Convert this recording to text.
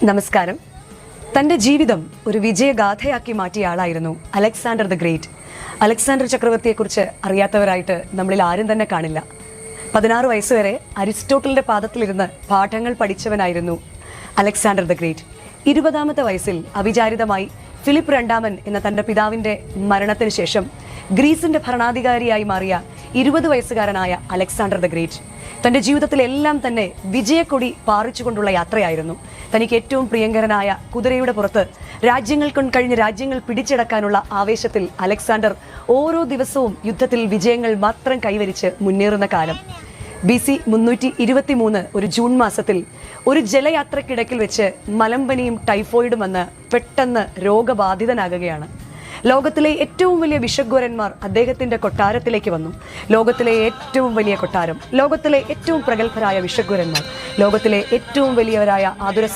നമസ്കാരം. തൻ്റെ ജീവിതം ഒരു വിജയഗാഥയാക്കി മാറ്റിയ ആളായിരുന്നു അലക്സാണ്ടർ ദ ഗ്രേറ്റ്. അലക്സാണ്ടർ ചക്രവർത്തിയെക്കുറിച്ച് അറിയാത്തവരായിട്ട് നമ്മളിൽ ആരും തന്നെ കാണില്ല. 16 വയസ്സുവരെ അരിസ്റ്റോട്ടലിൻ്റെ പാദത്തിലിരുന്ന് പാഠങ്ങൾ പഠിച്ചവനായിരുന്നു അലക്സാണ്ടർ ദ ഗ്രേറ്റ്. 20ാമത്തെ വയസ്സിൽ അവിചാരിതമായി ഫിലിപ്പ് രണ്ടാമൻ എന്ന തൻ്റെ പിതാവിൻ്റെ മരണത്തിന് ശേഷം ഗ്രീസിൻ്റെ ഭരണാധികാരിയായി മാറിയ 20 വയസ്സുകാരനായ അലക്സാണ്ടർ ദ ഗ്രേറ്റ് തൻ്റെ ജീവിതത്തിലെല്ലാം തന്നെ വിജയക്കൊടി പാറിച്ചുകൊണ്ടുള്ള യാത്രയായിരുന്നു. തനിക്ക് ഏറ്റവും പ്രിയങ്കരനായ കുതിരയുടെ പുറത്ത് രാജ്യങ്ങൾ കഴിഞ്ഞ് രാജ്യങ്ങൾ പിടിച്ചെടുക്കാനുള്ള ആവേശത്തിൽ അലക്സാണ്ടർ ഓരോ ദിവസവും യുദ്ധത്തിൽ വിജയങ്ങൾ മാത്രം കൈവരിച്ച് മുന്നേറുന്ന കാലം. BC 323 ഒരു ജൂൺ മാസത്തിൽ ഒരു ജലയാത്രക്കിടക്കിൽ വെച്ച് മലമ്പനിയും ടൈഫോയിഡും വന്ന് പെട്ടെന്ന് രോഗബാധിതനാകുകയാണ്. ലോകത്തിലെ ഏറ്റവും വലിയ വിഷഗ്വരന്മാർ അദ്ദേഹത്തിൻ്റെ കൊട്ടാരത്തിലേക്ക് വന്നു. ലോകത്തിലെ ഏറ്റവും വലിയ കൊട്ടാരം, ലോകത്തിലെ ഏറ്റവും പ്രഗത്ഭരായ വിഷഗ്വരന്മാർ, ലോകത്തിലെ ഏറ്റവും വലിയവരായ ആതുര